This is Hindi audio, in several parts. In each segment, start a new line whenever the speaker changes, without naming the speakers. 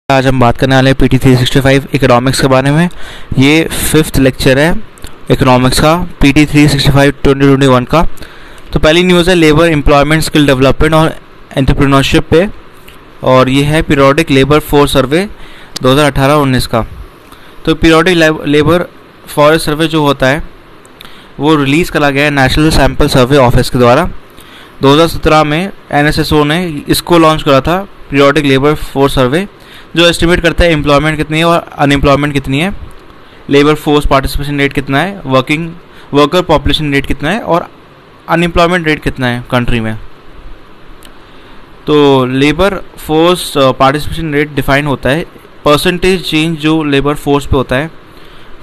आज हम बात करने वाले हैं PT 365 इकोनॉमिक्स के बारे में। ये 5th लेक्चर है इकोनॉमिक्स का PT 365 2021 का। तो पहली न्यूज़ है लेबर एम्प्लॉयमेंट स्किल डेवलपमेंट और एंटरप्रेन्योरशिप पे, और ये है पीरियोडिक लेबर फोर्स सर्वे 2018-19 का। तो पीरियोडिक लेबर फोर्स सर्वे जो होता है वो रिलीज़ करा गया है नेशनल सैम्पल सर्वे ऑफिस के द्वारा। 2017 में NSSO ने इसको लॉन्च करा था, पीरियोडिक लेबर फोर्स सर्वे, जो एस्टिमेट करता है एम्प्लॉयमेंट कितनी है और अनएम्प्लॉयमेंट कितनी है, लेबर फोर्स पार्टिसिपेशन रेट कितना है, वर्कर पॉपुलेशन रेट कितना है और अनएम्प्लॉयमेंट रेट कितना है कंट्री में। तो labour force participation rate define होता है परसेंटेज चेंज जो लेबर फोर्स पे होता है,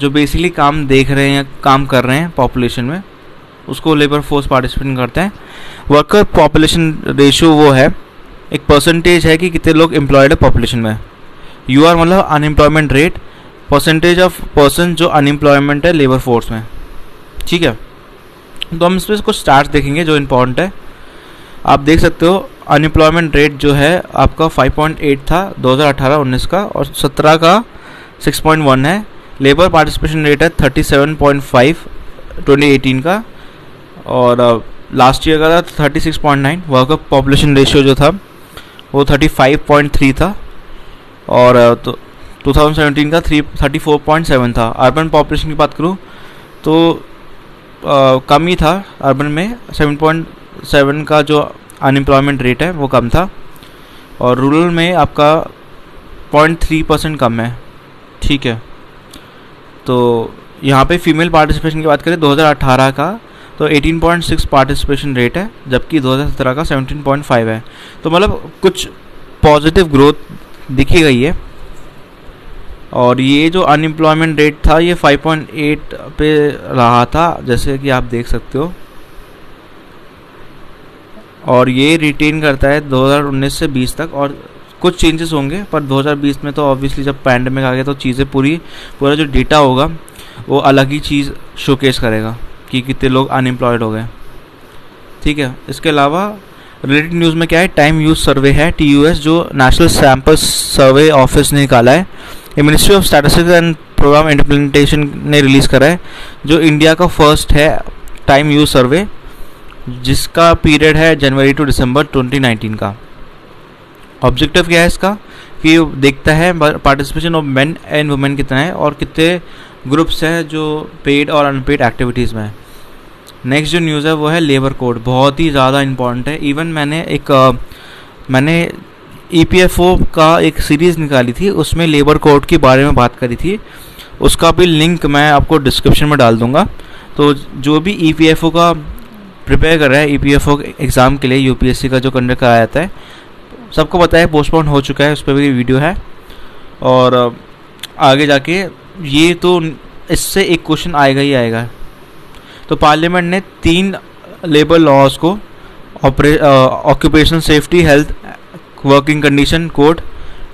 जो बेसिकली काम देख रहे हैं या काम कर रहे हैं पॉपुलेशन में, उसको लेबर फोर्स पार्टिसिपेशन करते हैं। वर्कर पॉपुलेशन रेशियो वो है एक परसेंटेज है कि कितने लोग एम्प्लॉयड है पॉपुलेशन में। UR मतलब unemployment rate, percentage of person जो अनएम्प्लॉयमेंट है लेबर फोर्स में। ठीक है, तो हम इसमें कुछ स्टार्स देखेंगे जो इम्पोर्टेंट है। आप देख सकते हो अनएम्प्लॉयमेंट रेट जो है आपका 5.8 था 2018-19 का, और 17 का 6.1 है। लेबर पार्टिसिपेशन रेट है 37.5 2018 का, और लास्ट ईयर का था 36.9। वर्कर पॉपुलेशन रेशियो जो था वो 35.3 था, और 2017 का 34.7 था। अर्बन पॉपुलेशन की बात करूँ तो कम ही था, अर्बन में 7.7 का जो अनएम्प्लॉयमेंट रेट है वो कम था, और रूरल में आपका 0.3% कम है। ठीक है, तो यहाँ पे फीमेल पार्टिसिपेशन की बात करें 2018 का तो 18.6 पार्टिसिपेशन रेट है, जबकि 2017 का 17.5 है। तो मतलब कुछ पॉजिटिव ग्रोथ दिखी गई है। और ये जो अनएम्प्लॉयमेंट रेट था ये 5.8 पे रहा था, जैसे कि आप देख सकते हो, और ये रिटेन करता है 2019 से 20 तक। और कुछ चेंजेस होंगे, पर 2020 में तो ऑब्वियसली जब पैंडेमिक आ गया तो चीज़ें पूरा जो डेटा होगा वो अलग ही चीज़ शोकेस करेगा कि कितने लोग अनएम्प्लॉयड हो गए। ठीक है, इसके अलावा रिलेटेड न्यूज़ में क्या है, टाइम यूज सर्वे है TUS, जो नेशनल सैम्पल सर्वे ऑफिस ने निकाला है। ये ministry of statistics and programme implementation ने रिलीज़ करा है, जो इंडिया का फर्स्ट है टाइम यूज सर्वे, जिसका पीरियड है जनवरी टू दिसंबर 2019 का। ऑब्जेक्टिव क्या है इसका कि देखता है participation of main and women कितना है और कितने ग्रुप्स हैं जो पेड और अनपेड एक्टिविटीज़ में है। नेक्स्ट जो न्यूज़ है वो है लेबर कोड, बहुत ही ज़्यादा इम्पॉर्टेंट है। इवन मैंने EPFO का एक सीरीज़ निकाली थी, उसमें लेबर कोड के बारे में बात करी थी, उसका भी लिंक मैं आपको डिस्क्रिप्शन में डाल दूँगा। तो जो भी EPFO का प्रिपेयर कर रहा है, EPFO एग्ज़ाम के लिए UPSC का जो कंडक्ट कराया जाता है, सबको पता है पोस्टपोन हो चुका है, उस पर भी वीडियो है। और आगे जाके ये तो इससे एक क्वेश्चन आएगा ही आएगा। तो पार्लियामेंट ने 3 लेबर लॉज को, occupational safety health working condition code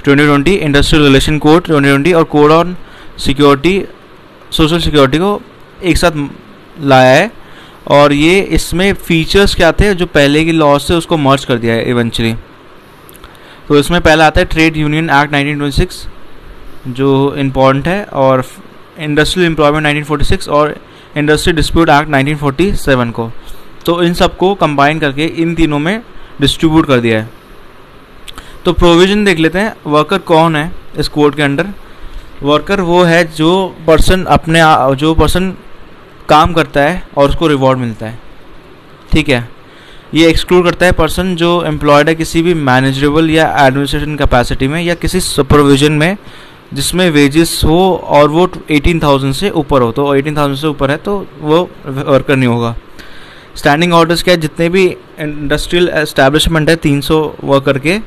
2020, industrial relation code 2020 और code on security social security को एक साथ लाया है। और ये इसमें फीचर्स क्या थे जो पहले की लॉज से उसको मर्ज कर दिया है इवेंचुअली। तो इसमें पहला आता है ट्रेड यूनियन एक्ट 1926 जो इम्पॉर्टेंट है, और इंडस्ट्रियल एम्प्लॉयमेंट 1946 और इंडस्ट्री डिस्प्यूट एक्ट 1947 को। तो इन सब को कंबाइन करके इन तीनों में डिस्ट्रीब्यूट कर दिया है। तो प्रोविज़न देख लेते हैं, वर्कर कौन है इस कोड के अंडर। वर्कर वो है जो पर्सन काम करता है और उसको रिवॉर्ड मिलता है। ठीक है, ये एक्सक्लूड करता है पर्सन जो एम्प्लॉयड है किसी भी मैनेजरेबल या एडमिनिस्ट्रेशन कैपेसिटी में या किसी सुपरविजन में जिसमें वेजेस हो और वो 18,000 से ऊपर हो। तो 18,000 से ऊपर है तो वो वर्कर नहीं होगा। स्टैंडिंग ऑर्डर्स क्या है, जितने भी इंडस्ट्रियल एस्टैब्लिशमेंट है 300 वर्कर के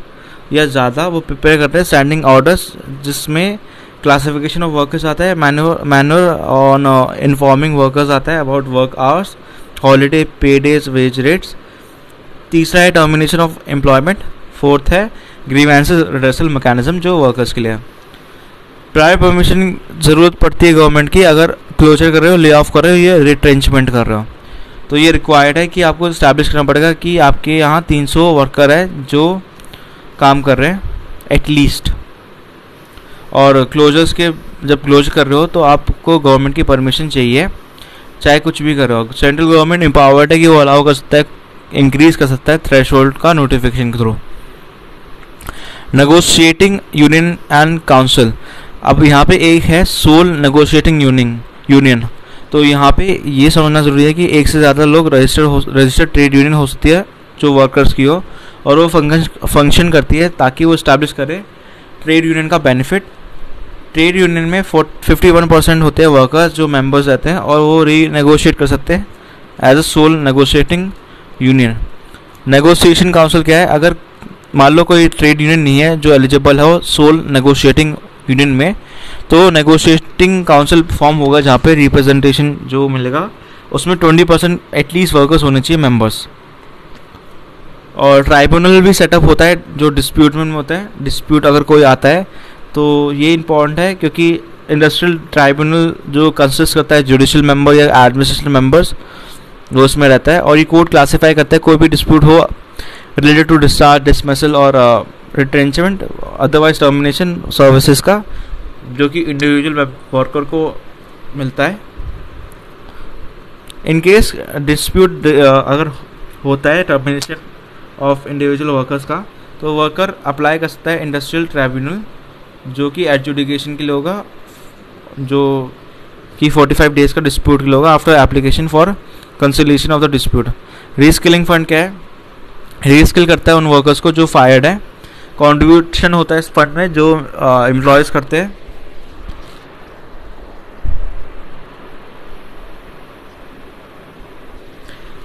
या ज़्यादा, वो प्रिपेयर करते हैं स्टैंडिंग ऑर्डर्स, जिसमें क्लासिफिकेशन ऑफ वर्कर्स आता है, मैनुअल ऑन इन्फॉर्मिंग वर्कर्स आता है अबाउट वर्क आवर्स, हॉलीडे, पे डेज, वेज रेट्स। तीसरा है टर्मिनेशन ऑफ एम्प्लॉयमेंट। फोर्थ है ग्रीवेंसेस रिड्रेसल मैकेनिज्म जो वर्कर्स के लिए है। प्रायर परमिशन ज़रूरत पड़ती है गवर्नमेंट की, अगर क्लोजर कर रहे हो, ले ऑफ कर रहे हो या रिट्रेंचमेंट कर रहे हो, तो ये रिक्वायर्ड है कि आपको इस्टेब्लिश करना पड़ेगा कि आपके यहाँ 300 वर्कर है जो काम कर रहे हैं एटलीस्ट। और क्लोजर्स के जब क्लोज कर रहे हो तो आपको गवर्नमेंट की परमिशन चाहिए, चाहे कुछ भी कर रहे हो। सेंट्रल गवर्नमेंट एम्पावर्ड है कि वो अलाउ कर सकता है, इंक्रीज कर सकता है थ्रेशोल्ड का नोटिफिकेशन के through. Negotiating union and council, अब यहाँ पे एक है सोल नेगोशिएटिंग यूनियन, तो यहाँ पे ये समझना ज़रूरी है कि एक से ज़्यादा लोग रजिस्टर्ड ट्रेड यूनियन हो सकती है जो वर्कर्स की हो, और वो फंक्शन करती है ताकि वो इस्टेब्लिश करे ट्रेड यूनियन का बेनिफिट। ट्रेड यूनियन में 51% होते हैं वर्कर्स जो मेंबर्स रहते हैं, और वो रीनेगोशिएट कर सकते हैं as a sole negotiating union. Negotiation council क्या है, अगर मान लो कोई ट्रेड यूनियन नहीं है जो एलिजिबल हो सोल नेगोशिएटिंग यूनियन में, तो नेगोशिएटिंग काउंसिल फॉर्म होगा जहाँ पे रिप्रेजेंटेशन जो मिलेगा उसमें 20% एटलीस्ट वर्कर्स होने चाहिए मेंबर्स। और ट्राइब्यूनल भी सेटअप होता है जो डिस्प्यूट में होता है, डिस्प्यूट अगर कोई आता है तो ये इंपॉर्टेंट है क्योंकि इंडस्ट्रियल ट्राइब्यूनल जो कंसिस्ट करता है जुडिशियल मेंबर या एडमिनिस्ट्रेटिव मेंबर्स वो उसमें रहता है, और ये कोर्ट क्लासीफाई करता है कोई भी डिस्प्यूट हो रिलेटेड टू डिस्चार्ज, डिसमिसल और रिट्रेंचमेंट अदरवाइज टर्मिनेशन सर्विसेज का, जो कि इंडिविजुअल वर्कर को मिलता है। इन केस डिस्प्यूट अगर होता है टर्मिनेशन ऑफ इंडिविजुअल वर्कर्स का, तो वर्कर अप्लाई कर सकता है इंडस्ट्रियल ट्राइब्यूनल जो कि एडजुडिकेशन के लिए होगा, जो कि 45 डेज का डिस्प्यूट के लिए होगा after application for conciliation of the dispute. Reskilling fund क्या है, रीस्किल करता है उन वर्कर्स को जो फायर्ड है, कंट्रीब्यूशन होता है इस फंड में जो एम्प्लॉयज़ करते हैं।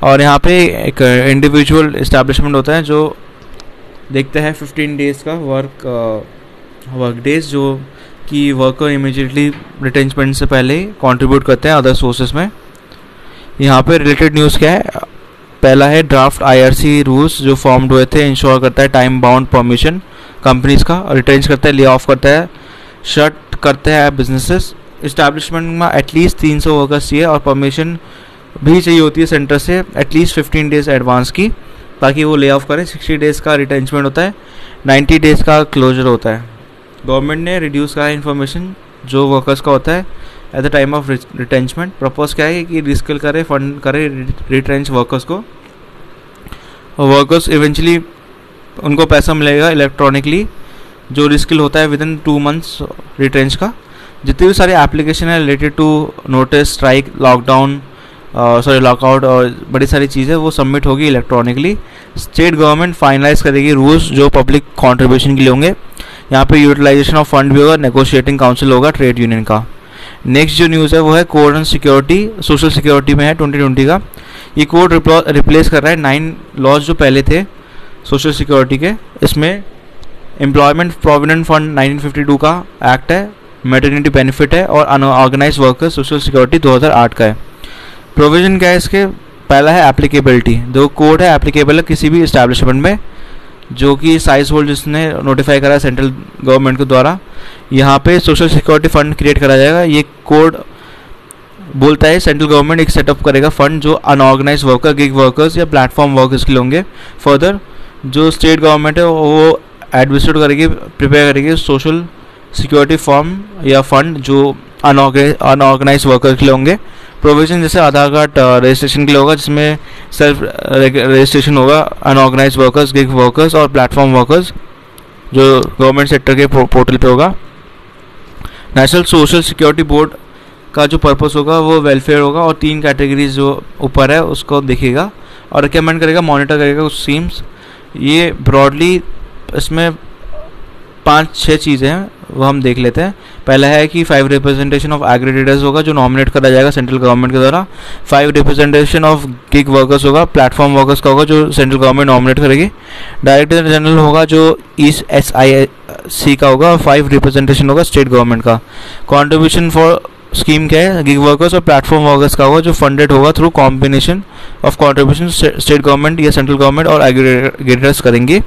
और यहाँ पे एक इंडिविजुअल इस्टेब्लिशमेंट होता है जो देखते हैं 15 डेज़ का वर्क डेज जो कि वर्कर इमीडिएटली रिटेंचमेंट से पहले कंट्रीब्यूट करते हैं अदर सोर्सेज में। यहाँ पे रिलेटेड न्यूज़ क्या है, पहला है ड्राफ्ट IRC रूल्स जो फॉर्म्ड हुए थे, इंश्योर करता है टाइम बाउंड परमिशन कंपनीज का, रिटेंच करता है, ले ऑफ करता है, शट करते हैं बिजनेसेस। इस्टेब्लिशमेंट में एटलीस्ट 300 वर्कर्स चाहिए और परमिशन भी चाहिए होती है सेंटर से एटलीस्ट 15 डेज एडवांस की, ताकि वो ले ऑफ करें। 60 डेज़ का रिटेंचमेंट होता है, 90 डेज़ का क्लोजर होता है। गवर्नमेंट ने रिड्यूस करा है इन्फॉर्मेशन जो वर्कर्स का होता है at the time of retrenchment. Propose क्या है कि रिस्किल करे, फंड करे रिट्रेंच वर्कर्स को, और वर्कर्स इवेंचुअली उनको पैसा मिलेगा इलेक्ट्रॉनिकली जो रिस्किल होता है विद इन 2 मंथ्स रिट्रेंच का। जितने भी सारे एप्लीकेशन है related to notice, strike, lockdown, lockout और बड़ी सारी चीज़ें वो सबमिट होगी इलेक्ट्रॉनिकली। स्टेट गवर्नमेंट फाइनलाइज करेगी रूल्स जो पब्लिक कंट्रीब्यूशन के लिए होंगे। यहाँ पे यूटिलाइजेशन ऑफ फंड भी होगा, नेगोशिएटिंग काउंसिल होगा ट्रेड यूनियन का। नेक्स्ट जो न्यूज़ है वो है code and security, social security में है 2020 का। ये कोड रिप्लेस कर रहा है 9 लॉज जो पहले थे सोशल सिक्योरिटी के। इसमें एम्प्लॉयमेंट प्रोविडेंट फंड 1952 का एक्ट है, मैटरनिटी बेनिफिट है, और अनऑर्गेनाइज वर्कर्स सोशल सिक्योरिटी 2008 का है। प्रोविजन क्या है इसके, पहला है एप्लीकेबिलिटी, जो कोड है एप्लीकेबल है किसी भी इस्टेब्लिशमेंट में जो कि साइज होल्ड जिसने नोटिफाई करा सेंट्रल गवर्नमेंट के द्वारा। यहाँ पे सोशल सिक्योरिटी फंड क्रिएट करा जाएगा। ये कोड बोलता है सेंट्रल गवर्नमेंट एक सेटअप करेगा फंड जो अनऑर्गेनाइज वर्कर, गिग वर्कर्स या प्लेटफॉर्म वर्कर्स के लिए होंगे। फर्दर जो स्टेट गवर्नमेंट है वो एडमिनिस्ट्रेट करेगी, प्रिपेयर करेगी सोशल सिक्योरिटी फॉर्म या फंड जो अनऑर्गेनाइज वर्कर के लिए होंगे। प्रोविजन जैसे आधार कार्ड रजिस्ट्रेशन के लिए होगा जिसमें सेल्फ रजिस्ट्रेशन होगा अनऑर्गेनाइज वर्कर्स, गिग वर्कर्स और प्लेटफॉर्म वर्कर्स जो गवर्नमेंट सेक्टर के पोर्टल पे होगा। नेशनल सोशल सिक्योरिटी बोर्ड का जो पर्पस होगा वो वेलफेयर होगा और 3 कैटेगरीज जो ऊपर है उसको देखेगा और रिकमेंड करेगा, मॉनिटर करेगा कुछ स्कीम्स। ये ब्रॉडली इसमें 5-6 चीज़ें हैं वो हम देख लेते हैं। पहला है कि 5 रिप्रेजेंटेशन ऑफ एग्रीगेटर्स होगा जो नॉमिनेट करा जाएगा सेंट्रल गवर्नमेंट के द्वारा। 5 रिप्रेजेंटेशन ऑफ गिग वर्कर्स होगा, प्लेटफॉर्म वर्कर्स का होगा जो सेंट्रल गवर्नमेंट नॉमिनेट करेगी। डायरेक्टर जनरल होगा जो SIC का होगा। 5 रिप्रेजेंटेशन होगा स्टेट गवर्नमेंट का। कॉन्ट्रीब्यूशन फॉर स्कीम क्या है, गिग वर्कर्स और प्लेटफॉर्म वर्कर्स का होगा जो फंडेड होगा through combination of contribution state government या सेंट्रल गवर्नमेंट और एग्रीगेटर्स करेंगे।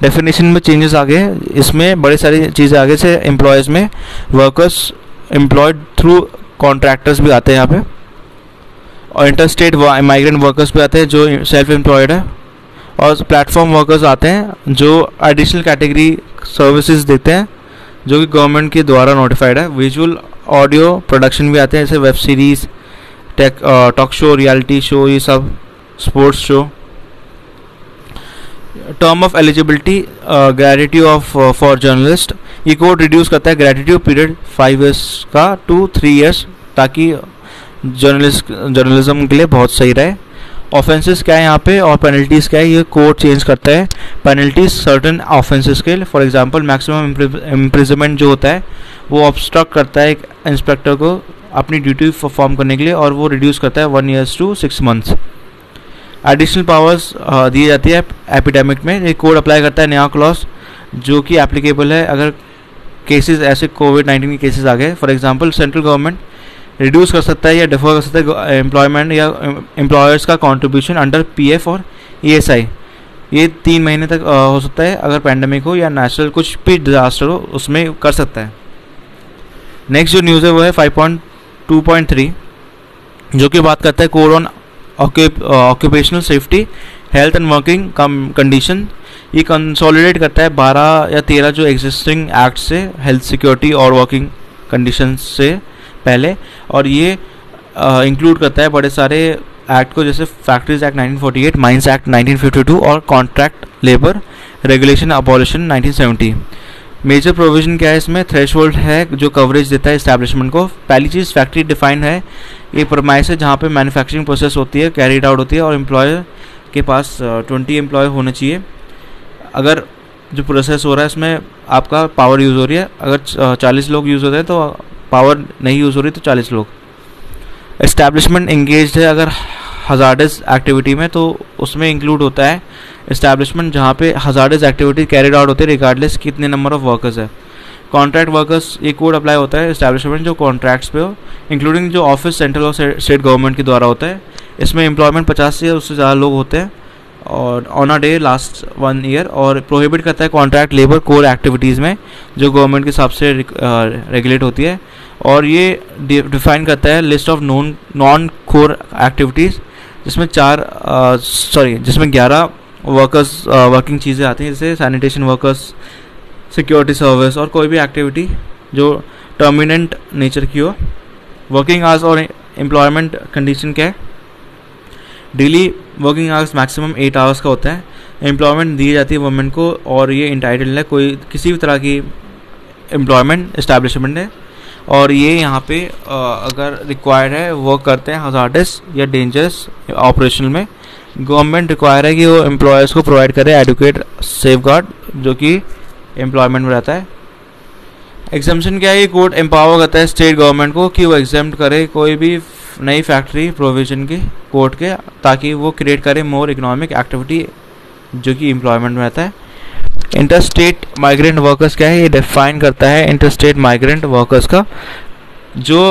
डेफिनेशन में चेंजेस आ गए, इसमें बड़ी सारी चीज़ें आगे से एम्प्लॉयज़ में वर्कर्स एम्प्लॉयड थ्रू कॉन्ट्रैक्टर्स भी आते हैं यहाँ पे, और इंटर स्टेट माइग्रेंट वर्कर्स भी आते हैं जो सेल्फ एम्प्लॉयड है, और प्लेटफॉर्म वर्कर्स आते हैं जो एडिशनल कैटेगरी सर्विसेज देते हैं जो कि गवर्नमेंट के द्वारा नोटिफाइड है। विजुअल ऑडियो प्रोडक्शन भी आते हैं, जैसे web series, talk show, reality show, ये सब, sports show. Term of eligibility, gratuity of for journalist, ये कोड रिड्यूस करता है ग्रेजुटी पीरियड 5 ईयर्स का टू 3 ईयर्स, ताकि जर्नलिज्म के लिए बहुत सही रहे। ऑफेंसेस क्या है यहाँ पे और पेनल्टीज़ क्या है, ये कोड चेंज करता है। पेनल्टीज सर्टन ऑफेंसेस के लिए, फॉर एग्जांपल मैक्सिमम इम्प्रिजनमेंट जो होता है वो ऑब्स्ट्रक्ट करता है एक इंस्पेक्टर को अपनी ड्यूटी परफॉर्म करने के लिए, और वो रिड्यूस करता है 1 years to 6 months. Additional powers दी जाती है एपिडेमिक में, ये कोड अप्लाई करता है नया क्लॉज जो कि एप्लीकेबल है अगर केसेस ऐसे कोविड-19 के केसेस आ गए। For example central government reduce कर सकता है या डिफर कर सकता है एम्प्लॉयमेंट या एम्प्लॉयर्स का कंट्रीब्यूशन अंडर पीएफ और ईएसआई, ये 3 महीने तक हो सकता है अगर पैंडेमिक हो या नेचुरल कुछ भी डिजास्टर हो, उसमें कर सकता है। नेक्स्ट जो न्यूज़ है वो है 5.2.3 जो कि बात करता है code on occupational safety, health and working condition. ये कंसोलिडेट करता है 12 या 13 जो एग्जिस्टिंग एक्ट से, हेल्थ सिक्योरिटी और वर्किंग कंडीशन से पहले, और ये इंक्लूड करता है बड़े सारे एक्ट को, जैसे फैक्ट्रीज एक्ट 1948, माइंस एक्ट 1952 और contract labour regulation abolition 1970। Major provision क्या है इसमें, थ्रेशोल्ड है जो कवरेज देता है इस्टेब्लिशमेंट को। पहली चीज़ फैक्ट्री डिफाइंड है, ये परमाइस है जहाँ पे मैन्युफैक्चरिंग प्रोसेस होती है, कैरीड आउट होती है, और एम्प्लॉयर के पास 20 एम्प्लॉय होने चाहिए। अगर जो प्रोसेस हो रहा है इसमें आपका पावर यूज़ हो रही है, अगर 40 लोग यूज़ होते हैं तो पावर नहीं यूज़ हो रही तो 40 लोग। एस्टैब्लिशमेंट इंगेज्ड है अगर हजार्डस एक्टिविटी में, तो उसमें इंक्लूड होता है एस्टैब्लिशमेंट जहाँ पे हजार्डस एक्टिविटी कैरिड आउट होती है रिगार्डलेस कितने नंबर ऑफ वर्कर्स है। कॉन्ट्रैक्ट वर्कर्स ये कोड अप्लाई होता है एस्टैब्लिशमेंट जो कॉन्ट्रैक्ट्स पे हो, इंक्लूडिंग जो ऑफिस सेंट्रल और स्टेट गवर्नमेंट के द्वारा होता है। इसमें एम्प्लॉयमेंट 50 से उससे ज़्यादा लोग होते हैं और on a day last 1 year, और प्रोहिबिट करता है कॉन्ट्रैक्ट लेबर कोर एक्टिविटीज़ में जो गवर्नमेंट के हिसाब से रेगुलेट होती है। और ये डिफाइन करता है list of non core activities जिसमें 11 वर्किंग चीज़ें आती हैं, जैसे सैनिटेशन वर्कर्स, सिक्योरिटी सर्विस और कोई भी एक्टिविटी जो टर्मिनेंट नेचर की हो। वर्किंग आवर्स और एम्प्लॉयमेंट कंडीशन क्या है, daily working hours maximum 8 hours का होता है। एम्प्लॉयमेंट दी जाती है वुमेन को और ये इंटाइटल्ड है कोई किसी भी तरह की एम्प्लॉयमेंट इस्टेब्लिशमेंट है, और ये यहाँ पे अगर रिक्वायर्ड है वर्क करते हैं हजार्डस या डेंजरस ऑपरेशन में। गवर्नमेंट रिक्वायर है कि वो एम्प्लॉयर्स को प्रोवाइड करे एडुकेट सेफगार्ड जो कि एम्प्लॉयमेंट में रहता है। एग्जाम्पशन क्या है, ये कोड एम्पावर करता है स्टेट गवर्नमेंट को कि वो एग्जाम्प्ट करे कोई भी नई फैक्ट्री प्रोविजन की कोड के, ताकि वो क्रिएट करे मोर इकोनॉमिक एक्टिविटी जो कि एम्प्लॉयमेंट में रहता है। इंटरस्टेट माइग्रेंट वर्कर्स क्या है, ये डिफाइन करता है इंटरस्टेट माइग्रेंट वर्कर्स का जो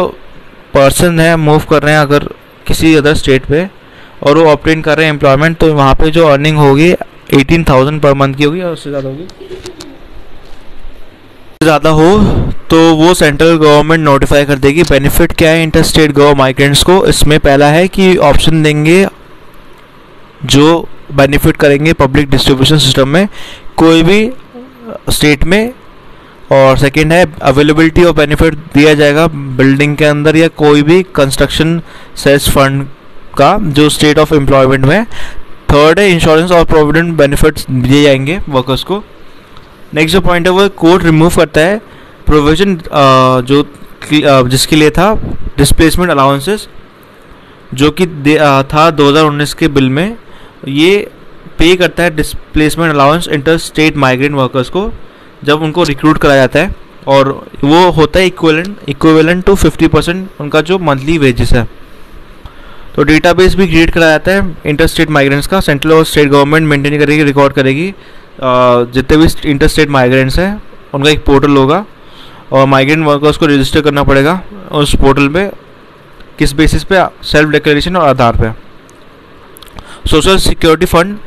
पर्सन है मूव कर रहे हैं अगर किसी अदर स्टेट पे और वो ऑब्टेन कर रहे हैं एम्प्लॉयमेंट, तो वहाँ पे जो अर्निंग होगी 18,000 पर मंथ की होगी और उससे ज़्यादा होगी। ज़्यादा हो तो वो सेंट्रल गवर्नमेंट नोटिफाई कर देगी। बेनिफिट क्या है इंटरस्टेट गवर्नमेंट माइग्रेंट्स को, इसमें पहला है कि ऑप्शन देंगे जो बेनिफिट करेंगे पब्लिक डिस्ट्रीब्यूशन सिस्टम में कोई भी स्टेट में, और सेकंड है अवेलेबिलिटी ऑफ बेनिफिट दिया जाएगा बिल्डिंग के अंदर या कोई भी कंस्ट्रक्शन सेस फंड का जो स्टेट ऑफ एम्प्लॉयमेंट में। थर्ड है इंश्योरेंस और प्रोविडेंट बेनिफिट्स दिए जाएंगे वर्कर्स को। नेक्स्ट जो पॉइंट है वो कोड रिमूव करता है प्रोविजन जो जिसके लिए था डिस्प्लेसमेंट अलाउंसेस जो कि था 2019 के बिल में। ये पे करता है displacement allowance inter state migrant workers को जब उनको रिक्रूट कराया जाता है, और वो होता है इक्विवेलेंट टू 50% उनका जो मंथली वेजेस है। तो डेटाबेस भी क्रिएट कराया जाता है इंटर स्टेट माइग्रेंट्स का, सेंट्रल और स्टेट गवर्नमेंट मेंटेन करेगी, रिकॉर्ड करेगी जितने भी इंटर स्टेट माइग्रेंट्स हैं उनका एक पोर्टल होगा, और माइग्रेंट वर्कर्स को रजिस्टर करना पड़ेगा उस पोर्टल पे। किस बेसिस पे, सेल्फ डिक्लेरेशन और आधार पे। सोशल सिक्योरिटी फंड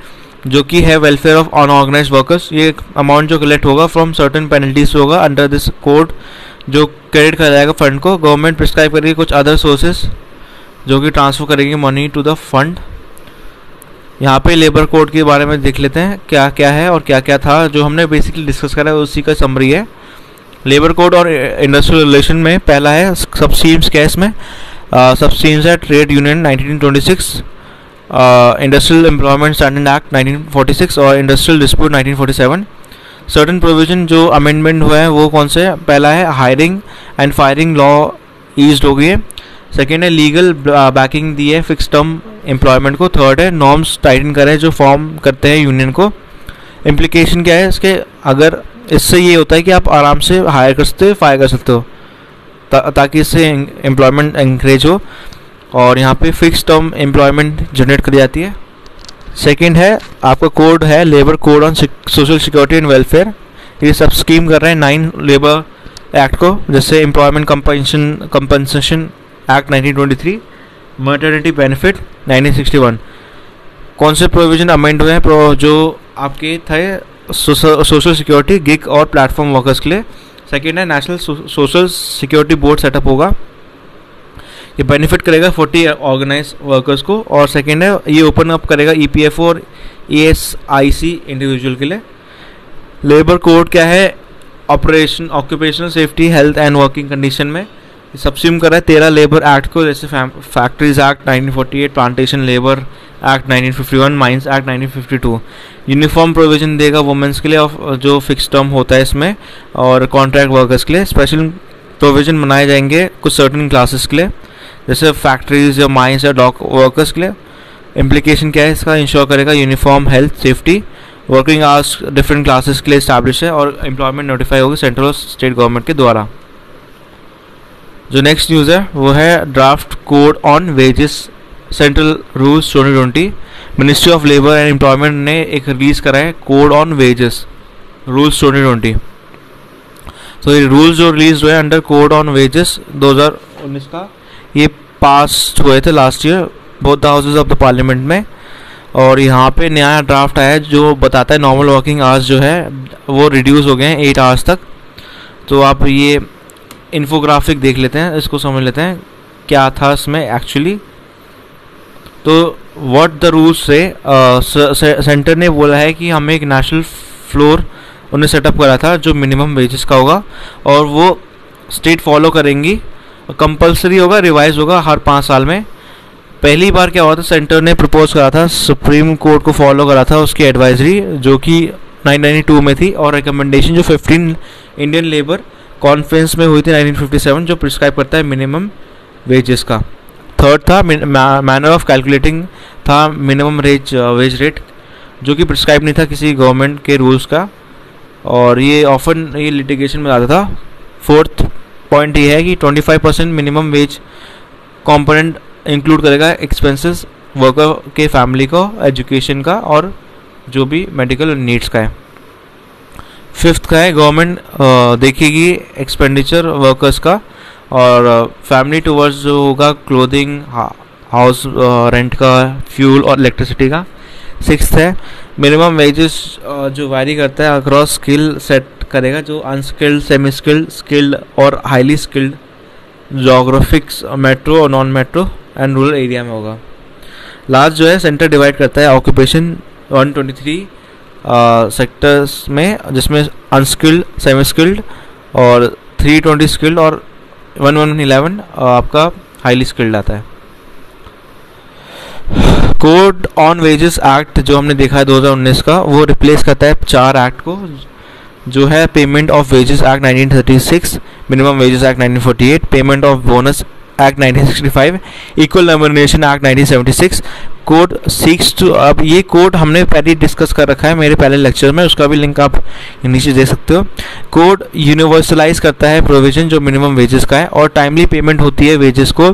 जो कि है वेलफेयर ऑफ अनऑर्गेनाइज्ड वर्कर्स, ये अमाउंट जो कलेक्ट होगा फ्रॉम सर्टेन पेनल्टीज होगा अंडर दिस कोड जो क्रेडिट कर जाएगा फंड को। गवर्नमेंट प्रिस्क्राइब करेगी कुछ अदर सोर्सेस जो कि ट्रांसफ़र करेंगे मनी टू द फंड। यहाँ पे लेबर कोड के बारे में देख लेते हैं क्या क्या है और क्या क्या था जो हमने बेसिकली डिस्कस करा है, उसी का समरी है। लेबर कोड और इंडस्ट्रियल रिलेशन में पहला है सब स्कीम्स क्या है इसमें, सब स्कीम्स है trade union 1926, industrial employment standard act 1946 और इंडस्ट्रियल डिस्प्यूट 1947। सर्टन प्रोविजन जो अमेंडमेंट हुआ है वो कौन से है, पहला है hiring and firing law eased हो गई है, सेकेंड है लीगल बैकिंग दी है फिक्स टर्म एम्प्लॉयमेंट को, थर्ड है नॉर्म्स टाइटन करें जो फॉर्म करते हैं यूनियन को। इम्प्लीकेशन क्या है इसके, अगर इससे ये होता है कि आप आराम से हायर कर सकते हो, फायर कर सकते हो, ताकि इससे एम्प्लॉयमेंट इंक्रेज हो और यहाँ पे फिक्स टर्म एम्प्लॉयमेंट जनरेट करी जाती है। सेकंड है आपका कोड है labour code on social security and welfare, ये सब स्कीम कर रहे हैं 9 लेबर एक्ट को, जैसे employment compensation act 1923, maternity benefit 1961। कौन से प्रोविजन अमेंड हुए हैं जो आपके थे सोशल सिक्योरिटी गिग और प्लेटफॉर्म वर्कर्स के लिए। सेकेंड है national social security board setup होगा, ये बेनिफिट करेगा 40 ऑर्गेनाइज वर्कर्स को, और सेकेंड है ये ओपन अप करेगा EPF और ESIC इंडिविजुअल के लिए। लेबर कोड क्या है, occupational safety health and working condition में सब्सिम कर रहा है 13 लेबर एक्ट को, जैसे factories act 1948, plantation labour act 1951, mines act 1952। Uniform provision देगा वुमेंस के लिए और जो फिक्स टर्म होता है इसमें, और कॉन्ट्रैक्ट वर्कर्स के लिए स्पेशल प्रोविजन बनाए जाएंगे कुछ सर्टेन क्लासेस के लिए, जैसे फैक्ट्रीज या माइंस या डॉक वर्कर्स के लिए। इम्प्लीकेशन क्या है इसका, इंश्योर करेगा uniform health safety, working hours different classes के लिए इस्टेब्लिश है और एम्प्लॉयमेंट नोटिफाई होगी सेंट्रल और स्टेट गवर्नमेंट के द्वारा। जो नेक्स्ट न्यूज़ है वो है draft code on wages central rules 2020। Ministry of labour and employment ने एक रिलीज करा है कोड ऑन वेजेस रूल्स 2020। तो ये रूल्स जो रिलीज हुए अंडर कोड ऑन वेजेस 2019 का, ये पास हुए थे last year both the houses of the parliament में, और यहाँ पे नया ड्राफ्ट आया है जो बताता है नॉर्मल वर्किंग आवर्स जो है वो रिड्यूस हो गए हैं 8 आवर्स तक। तो आप ये इन्फोग्राफिक देख लेते हैं, इसको समझ लेते हैं क्या था इसमें एक्चुअली। तो व्हाट द रूल्स से सेंटर ने बोला है कि हमें एक नेशनल फ्लोर उन्हें सेटअप करा था जो मिनिमम वेजेस का होगा, और वो स्टेट फॉलो करेंगी, कंपलसरी होगा, रिवाइज होगा हर 5 साल में। पहली बार क्या हुआ था, सेंटर ने प्रपोज करा था, सुप्रीम कोर्ट को फॉलो करा था उसकी एडवाइजरी जो कि 1992 में थी, और रिकमेंडेशन जो 15 इंडियन लेबर कॉन्फ्रेंस में हुई थी 1957 जो प्रिस्क्राइब करता है मिनिमम वेजेस का। थर्ड था मैनर ऑफ कैलकुलेटिंग था मिनिमम वेज रेट जो कि प्रिस्क्राइब नहीं था किसी गवर्नमेंट के रूल्स का, और ये ऑफन ये लिटिगेशन में आता था। फोर्थ पॉइंट ये है कि 25% मिनिमम वेज कंपोनेंट इंक्लूड करेगा एक्सपेंसेस वर्कर के फैमिली को, एजुकेशन का और जो भी मेडिकल नीड्स का है। फिफ्थ का है गवर्नमेंट देखेगी एक्सपेंडिचर वर्कर्स का और फैमिली टूवर्ड्स जो होगा क्लोथिंग, हाउस रेंट का, फ्यूल और इलेक्ट्रिसिटी का। सिक्स्थ है मिनिमम वेजेस जो वैरी करता है अक्रॉस स्किल सेट करेगा, जो अनस्किल्ड, सेमी स्किल्ड, स्किल्ड और हाईली स्किल्ड जोग्राफिक्स, मेट्रो और non metro and rural area में होगा। लास्ट जो है सेंटर डिवाइड करता है ऑक्यूपेशन 123 सेक्टर्स में, जिसमें अनस्किल्ड, सेमी स्किल्ड और 320 स्किल्ड और 1111 आपका हाईली स्किल्ड आता है। कोड ऑन वेजेस एक्ट जो हमने देखा है 2019 का, वो रिप्लेस करता है 4 एक्ट को, जो है payment of wages act 1936, minimum wages act 1948, payment of bonus act 1965, equal remuneration act 1976। Code seeks to, अब ये कोड हमने पहले डिस्कस कर रखा है मेरे पहले लेक्चर में, उसका भी लिंक आप नीचे दे सकते हो। कोड यूनिवर्सलाइज करता है प्रोविजन जो मिनिमम वेजेस का है, और टाइमली पेमेंट होती है वेजेस को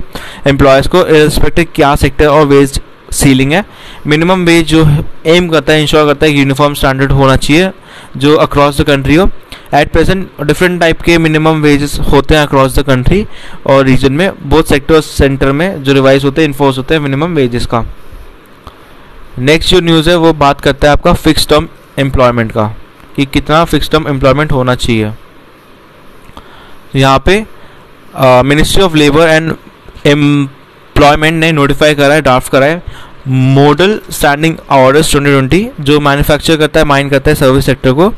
एम्प्लॉयज़ को इर्रिस्पेक्टिव क्या सेक्टर और वेज सीलिंग है। मिनिमम वेज जो एम करता है, इंश्योर करता है कि यूनिफॉर्म स्टैंडर्ड होना चाहिए जो अक्रॉस द कंट्री हो। एट प्रेजेंट डिफरेंट टाइप के मिनिमम वेजेस होते हैं अक्रॉस द कंट्री और रीजन में, बोथ सेक्टर्स सेंटर में जो रिवाइज होते हैं, इन्फोर्स होते हैं मिनिमम वेजेस का। नेक्स्ट जो न्यूज़ है वो बात करता है आपका फिक्स टर्म एम्प्लॉयमेंट का, कि कितना फिक्स टर्म एम्प्लॉयमेंट होना चाहिए। यहाँ पे ministry of labour and employment ने नोटिफाई करा है, ड्राफ्ट करा है मॉडल स्टैंडिंग ऑर्डर्स 2020 जो मैन्युफैक्चर करता है, माइन करता है सर्विस सेक्टर को।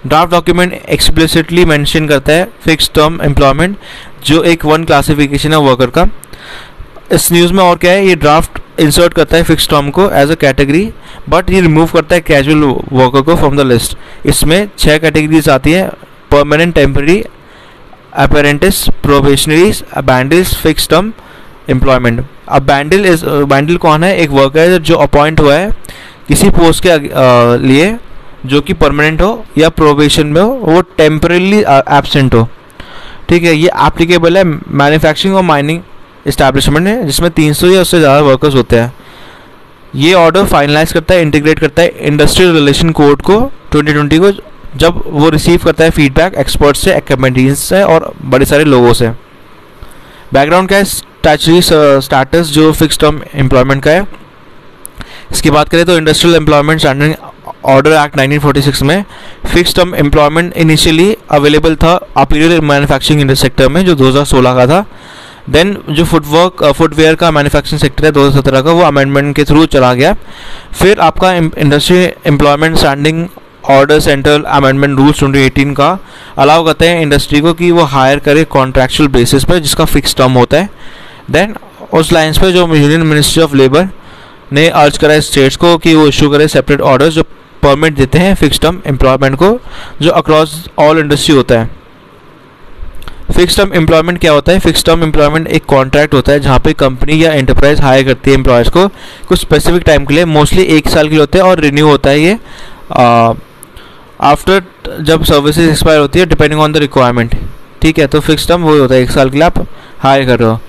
ड्राफ्ट डॉक्यूमेंट एक्सप्लिसिटली मेंशन करता है फिक्स टर्म एम्प्लॉयमेंट, जो एक वन क्लासिफिकेशन है वर्कर का। इस न्यूज़ में और क्या है, ये ड्राफ्ट इंसर्ट करता है फिक्स टर्म को एज अ कैटेगरी, बट ये रिमूव करता है कैजुअल वर्कर को फ्रॉम द लिस्ट। इसमें 6 कैटेगरीज आती है: परमानेंट, टेम्पररी, अपेरेंटिस, प्रोबेशनरीज, बैंडल्स, फिक्स टर्म एम्प्लॉयमेंट। अब बैंडल कौन है? एक वर्कर है जो अपॉइंट हुआ है किसी पोस्ट के लिए जो कि परमानेंट हो या प्रोबेशन में हो, वो टेम्परली एब्सेंट हो। ठीक है, ये एप्लीकेबल है मैन्युफैक्चरिंग और माइनिंग इस्टेब्लिशमेंट है जिसमें 300 या उससे ज़्यादा वर्कर्स होते हैं। ये ऑर्डर फाइनलाइज करता है, इंटीग्रेट करता है इंडस्ट्रियल रिलेशन कोड को 2020 को, जब वो रिसीव करता है फीडबैक एक्सपर्ट से, कमेटीज से और बड़े सारे लोगों से। बैकग्राउंड क्या है? स्टैचुटरी स्टेटस जो फिक्स टर्म एम्प्लॉयमेंट का है। इसकी बात करें तो industrial employment standard order act 1946 में fix term employment initially available था अपीरियल मैन्युफैक्चरिंग सेक्टर में, जो 2016 का था। देन जो फुटवेयर का मैन्युफैक्चरिंग सेक्टर है 2017 का, वो अमेंडमेंट के थ्रू चला गया। फिर आपका industry employment standing order central amendment rules 2018 का अलाउ करते हैं इंडस्ट्री को कि वो हायर करे कॉन्ट्रैक्चुअल बेसिस पर जिसका फिक्स टर्म होता है। देन उस लाइन्स पे जो यूनियन मिनिस्ट्री ऑफ लेबर ने अर्ज करा है स्टेट्स को कि वो इशू करे सेपरेट ऑर्डर्स जो परमिट देते हैं फिक्स टर्म एम्प्लॉयमेंट को, जो अक्रॉस ऑल इंडस्ट्री होता है। फिक्स टर्म एम्प्लॉयमेंट क्या होता है? फिक्स टर्म एम्प्लॉयमेंट एक कॉन्ट्रैक्ट होता है जहाँ पे कंपनी या एंटरप्राइज हायर करती है एम्प्लॉयज़ को कुछ स्पेसिफिक टाइम के लिए, मोस्टली 1 साल के लिए होते हैं और रिन्यू होता है ये आफ्टर जब सर्विसेज एक्सपायर होती है डिपेंडिंग ऑन द रिक्वायरमेंट। ठीक है, तो फिक्स टर्म वही होता है, 1 साल के लिए आप हायर कर रहे हो।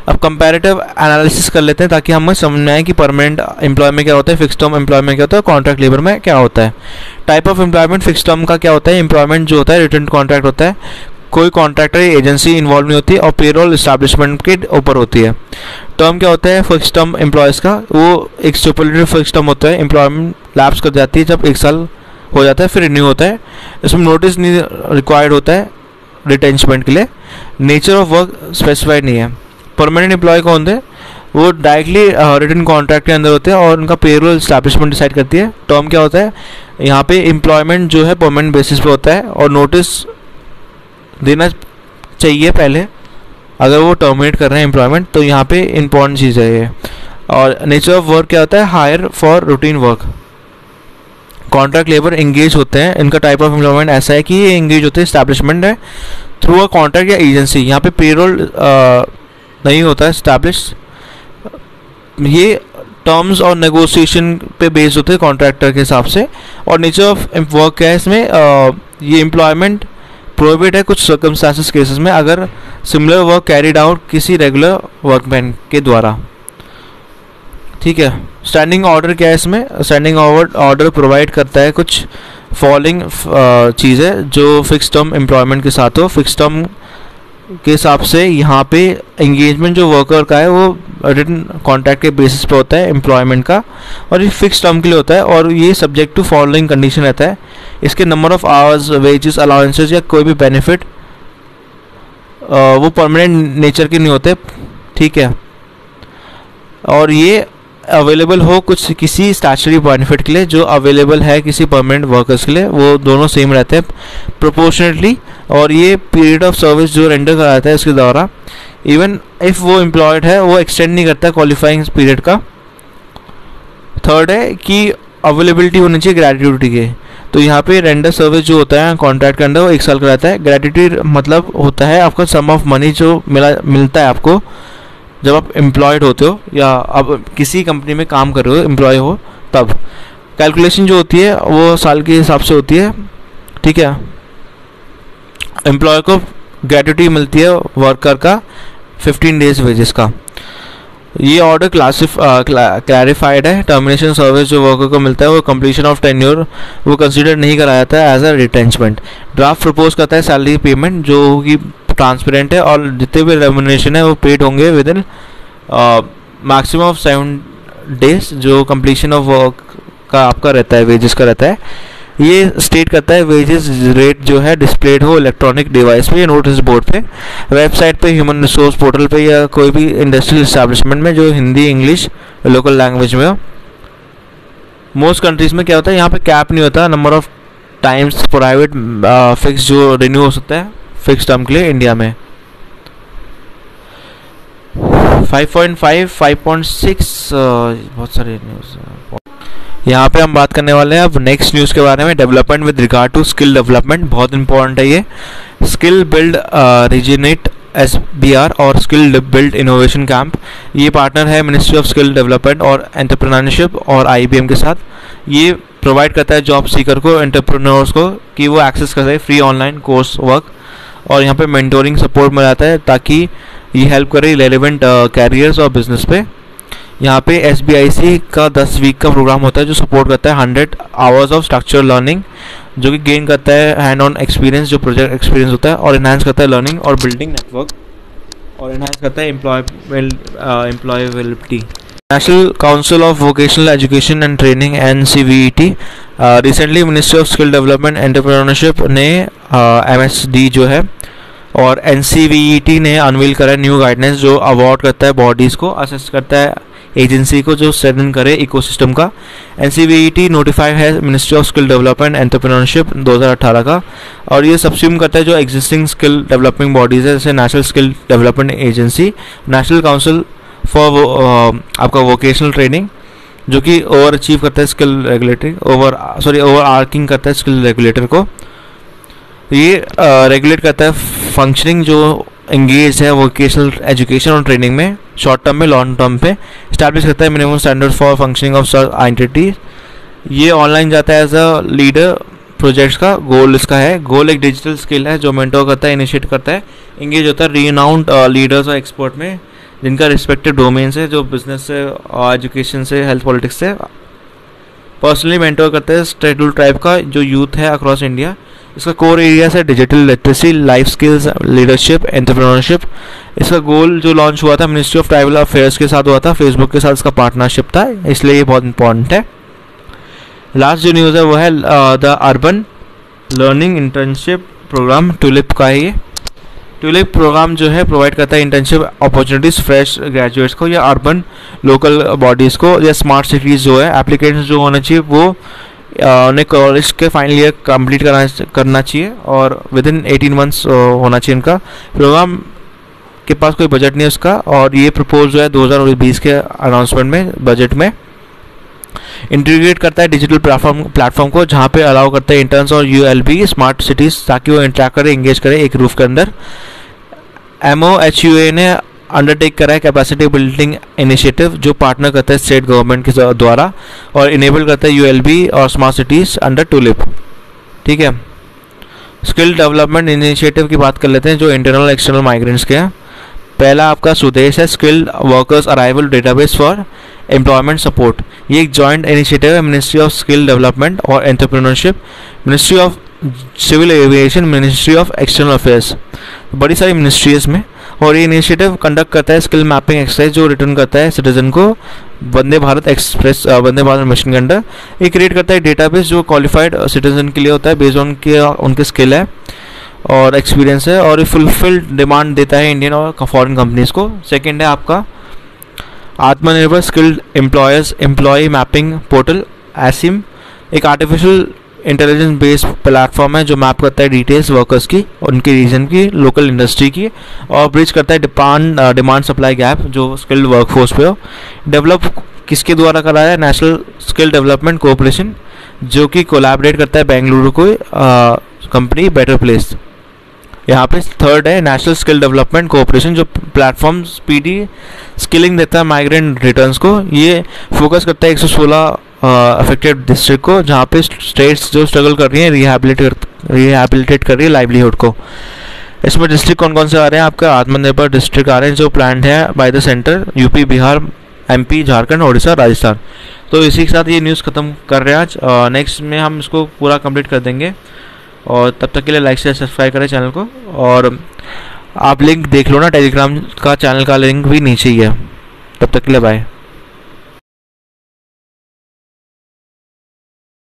अब कंपैरेटिव एनालिसिस कर लेते हैं ताकि हमें समझ में आए कि परमानेंट एम्प्लॉय में क्या होता है, फिक्स टर्म एम्प्लॉय में क्या होता है, कॉन्ट्रैक्ट लेबर में क्या होता है। Type of employment fix term का क्या होता है? एम्प्लॉयमेंट जो होता है रिटर्न कॉन्ट्रैक्ट होता है, कोई कॉन्ट्रैक्टर एजेंसी इन्वॉल्व नहीं होती और पेरोल एस्टैब्लिशमेंट के ऊपर होती है। टर्म क्या होता है फिक्स टर्म एम्प्लॉयज़ का? वो एक स्टिपुलेटेड फिक्स टर्म होता है, एम्प्लॉयमेंट लैप्स कर जाती है जब 1 साल हो जाता है, फिर रिन्यू होता है। इसमें नोटिस नहीं रिक्वायर्ड होता है रिटेंचमेंट के लिए। नेचर ऑफ वर्क स्पेसिफाइड नहीं है। परमानेंट एम्प्लॉय कौन थे? वो डायरेक्टली रिटन कॉन्ट्रैक्ट के अंदर होते हैं और उनका पेरोल एस्टैब्लिशमेंट डिसाइड करती है। टर्म क्या होता है? यहाँ पे एम्प्लॉयमेंट जो है परमानेंट बेसिस पे होता है और नोटिस देना चाहिए पहले अगर वो टर्मिनेट कर रहे हैं एम्प्लॉयमेंट, तो यहाँ पे इंपॉर्टेंट चीज़ है ये। और नेचर ऑफ वर्क क्या होता है? Hire for routine work. Contract labour engage होते हैं, इनका टाइप ऑफ एम्प्लॉयमेंट ऐसा है कि ये एंगेज होते हैं एस्टैब्लिशमेंट है थ्रू अ कॉन्ट्रैक्ट या एजेंसी। यहाँ पे पेरोल नहीं होता है एस्टैब्लिश, ये टर्म्स और नेगोशिएशन पे बेस्ड होते हैं कॉन्ट्रैक्टर के हिसाब से। और नेचर ऑफ वर्क क्या है इसमें? ये एम्प्लॉयमेंट प्रोहिबिट है कुछ सर्कमस्टांसेस केसेस में अगर सिमिलर वर्क कैरिड आउट किसी रेगुलर वर्कमैन के द्वारा। ठीक है, स्टैंडिंग ऑर्डर क्या है इसमें? स्टैंडिंग ऑर्डर प्रोवाइड करता है कुछ फॉलोइंग चीज़ें जो फिक्स टर्म एम्प्लॉयमेंट के साथ हो। फिक्स टर्म के हिसाब से यहाँ पे एंगेजमेंट जो वर्कर का है वो रिटन कॉन्ट्रैक्ट के बेसिस पे होता है एम्प्लॉयमेंट का, और ये फिक्स टर्म के लिए होता है और ये सब्जेक्ट टू फॉलोइंग कंडीशन रहता है। इसके number of hours, wages, allowances या कोई भी बेनिफिट वो परमानेंट नेचर के नहीं होते। ठीक है, और ये अवेलेबल हो कुछ किसी स्टैट्यूटरी बेनिफिट के लिए जो अवेलेबल है किसी परमानेंट वर्कर्स के लिए, वो दोनों सेम रहते हैं प्रोपोर्शनेटली। और ये पीरियड ऑफ सर्विस जो रेंडर कराता है इसके द्वारा, इवन इफ वो एम्प्लॉयड है वो एक्सटेंड नहीं करता क्वालिफाइंग पीरियड का। थर्ड है कि अवेलेबिलिटी होनी चाहिए ग्रेट्युटी के। तो यहाँ पे रेंडर सर्विस जो होता है कॉन्ट्रैक्ट के अंदर वो 1 साल का रहता है। ग्रेट्युटी मतलब होता है आपका सम ऑफ मनी जो मिलता है आपको जब आप एम्प्लॉयड होते हो या अब किसी कंपनी में काम कर रहे हो, एम्प्लॉय हो, तब कैलकुलेशन जो होती है वो साल के हिसाब से होती है। ठीक है, एम्प्लॉय को ग्रेट्युटी मिलती है वर्कर का 15 डेज वेजेस का। ये ऑर्डर क्लैरिफाइड है। टर्मिनेशन सर्विस जो वर्कर को मिलता है वो कंप्लीशन ऑफ टेन्योर वो कंसीडर नहीं करा जाता है एज अ रिटेंचमेंट। ड्राफ्ट प्रपोज करता है सैलरी पेमेंट जो कि ट्रांसपेरेंट है और जितने भी रेम्यूनरेशन है वो पेड होंगे with in maximum of 7 days जो कंप्लीशन ऑफ वर्क का आपका रहता है, वेजेस का रहता है। ये स्टेट करता है वेजेस रेट जो है डिस्प्लेड हो इलेक्ट्रॉनिक डिवाइस पे या नोटिस बोर्ड पे, वेबसाइट पे, ह्यूमन रिसोर्स पोर्टल पे या कोई भी इंडस्ट्रियल एस्टैब्लिशमेंट में जो हिंदी, इंग्लिश, लोकल लैंग्वेज में हो। मोस्ट कंट्रीज़ में क्या होता है, यहाँ पे कैप नहीं होता number of times private fix जो रिन्यू हो सकता है फिक्स टर्म के लिए इंडिया में। 5.5, 5.6 बहुत सारे न्यूज़। यहाँ पे हम बात करने वाले हैं अब नेक्स्ट न्यूज़ के बारे में, development with regard to skill development. बहुत इंपॉर्टेंट है ये। स्किल बिल्ड रीजनेट SBR और स्किल बिल्ड इनोवेशन कैंप, ये पार्टनर है मिनिस्ट्री ऑफ स्किल डेवलपमेंट और एंटरप्रेन्योरशिप और IBM के साथ। ये प्रोवाइड करता है जॉब सीकर को, एंटरप्रेन्योर्स को, कि वो एक्सेस कर सके फ्री ऑनलाइन कोर्स वर्क, और यहाँ पे मेंटोरिंग सपोर्ट मिल जाता है ताकि ये हेल्प करे रेलेवेंट कैरियर्स और बिजनेस पे। यहाँ पे SBIC का 10 वीक का प्रोग्राम होता है जो सपोर्ट करता है 100 आवर्स ऑफ स्ट्रक्चर लर्निंग, जो कि गेन करता है हैंड ऑन एक्सपीरियंस, जो प्रोजेक्ट एक्सपीरियंस होता है, और इन्हांस करता है लर्निंग और बिल्डिंग नेटवर्क, और इन्हांस करता है employability. National council of vocational education and training NCVET, recently ministry of skill development entrepreneurship ने MSD जो है और NCVET ने अनवील करा न्यू गाइडलाइंस जो अवार्ड करता है बॉडीज़ को, असेस करता है एजेंसी को जो स्ट्रेंथन करे इकोसिस्टम का। NCVET नोटिफाइड है ministry of skill development entrepreneurship 2018 का, और ये सब्स्यूम करता है जो एग्जिस्टिंग स्किल डेवलपमेंट बॉडीज़ है, जैसे national skill development agency, national council for आपका वोकेशनल ट्रेनिंग, जो कि ओवर अचीव करता है स्किल रेगुलेटरी ओवर आर्किंग करता है स्किल रेगुलेटर को। ये रेगुलेट करता है फंक्शनिंग जो एंगेज है वोकेशनल एजुकेशन और ट्रेनिंग में, शॉर्ट टर्म में लॉन्ग टर्म पे, स्टैब्लिश करता है minimum standard for functioning of such entity. ये ऑनलाइन जाता है एज अ लीडर प्रोजेक्ट्स का। गोल इसका है, गोल एक डिजिटल स्किल है जो मेंटोर करता है, इनिशिएट करता है, एंगेज होता है रिनाउंड लीडर्स और एक्सपर्ट में जिनका रिस्पेक्टिव डोमेन से, जो बिजनेस से, एजुकेशन से, हेल्थ पॉलिटिक्स से। पर्सनली मेंटोर करते हैं शेड्यूल्ड ट्राइब का जो यूथ है अक्रॉस इंडिया। इसका कोर एरियाज है digital literacy, life skills, leadership, entrepreneurship. इसका गोल जो लॉन्च हुआ था मिनिस्ट्री ऑफ ट्राइबल अफेयर्स के साथ हुआ था, फेसबुक के साथ इसका पार्टनरशिप था, इसलिए ये बहुत इंपॉर्टेंट है। लास्ट जो न्यूज़ है वो है the urban learning internship programme tulip का है। ये ट्यूलिप प्रोग्राम जो है प्रोवाइड करता है इंटर्नशिप अपॉर्चुनिटीज़ फ्रेश ग्रेजुएट्स को या अर्बन लोकल बॉडीज़ को या स्मार्ट सिटीज़ जो है। एप्लीकेशन जो होना चाहिए वो उन्हें कॉलेज के फाइनल ईयर कंप्लीट करना चाहिए और विद इन 18 मंथ्स होना चाहिए इनका। प्रोग्राम के पास कोई बजट नहीं है उसका, और ये प्रपोज जो है 2020 के अनाउंसमेंट में बजट में इंटीग्रेट करता है डिजिटल प्लेटफॉर्म को, जहाँ पे अलाउ करता है इंटर्न्स और ULB स्मार्ट सिटीज़ ताकि वो इंटरेक्ट करे, एंगेज करे एक रूफ के अंदर। MOHUA ने अंडरटेक करा है कैपेसिटी बिल्डिंग इनिशिएटिव जो पार्टनर करता है स्टेट गवर्नमेंट के द्वारा और इनेबल करता है ULB और स्मार्ट सिटीज़ अंडर ट्यूलिप। ठीक है, स्किल डेवलपमेंट इनिशिएटिव की बात कर लेते हैं जो इंटरनल एक्सटर्नल माइग्रेंट्स के हैं। पहला आपका सुदेश है skilled workers arrival database for employment support. ये एक जॉइंट इनिशिएटिव है मिनिस्ट्री ऑफ स्किल डेवलपमेंट और entrepreneurship, ministry of civil aviation, ministry of external affairs, बड़ी सारी मिनिस्ट्रीज में। और ये इनिशिएटिव कंडक्ट करता है स्किल मैपिंग एक्सरसाइज जो रिटर्न करता है सिटीजन को वंदे भारत एक्सप्रेस वंदे भारत मिशन के अंडर। ये क्रिएट करता है डेटाबेस जो क्वालिफाइड सिटीजन के लिए होता है बेस्ड ऑन उनके स्किल है और एक्सपीरियंस है, और ये फुलफिल्ड डिमांड देता है इंडियन और फॉरेन कंपनीज को। सेकेंड है आपका Aatmanirbhar skilled employers employ mapping portal ASIM, एक आर्टिफिशियल इंटेलिजेंस बेस्ड प्लेटफॉर्म है जो मैप करता है डिटेल्स वर्कर्स की, उनके रीजन की, लोकल इंडस्ट्री की, और ब्रिज करता है डिमांड सप्लाई गैप जो स्किल्ड वर्कफोर्स पे हो। डेवलप किसके द्वारा करा है? नेशनल स्किल डेवलपमेंट कॉर्पोरेशन जो कि कोलैबोरेट करता है बेंगलुरु को कंपनी बेटर प्लेस। यहाँ पे थर्ड है नेशनल स्किल डेवलपमेंट कॉर्पोरेशन जो प्लेटफॉर्म स्पीडी स्किलिंग देता है माइग्रेंट रिटर्न्स को। ये फोकस करता है 116 अफेक्टेड डिस्ट्रिक्ट को जहाँ पे स्टेट्स जो स्ट्रगल कर रही हैं रिहैबिलिटेट कर रही है लाइवलीहुड को। इसमें डिस्ट्रिक्ट कौन कौन से आ रहे हैं? आपका आत्मनिर्भर डिस्ट्रिक्ट आ रहे हैं जो प्लान्ड है by the centre, UP, Bihar, MP, Jharkhand, Orissa, Rajasthan. तो इसी के साथ ये न्यूज़ ख़त्म कर रहे हैं आज। नेक्स्ट में हम इसको पूरा कंप्लीट कर देंगे, और तब तक के लिए लाइक शेयर सब्सक्राइब करें चैनल को, और आप लिंक देख लो ना टेलीग्राम का, चैनल का लिंक भी नीचे ही है। तब तक के लिए बाय।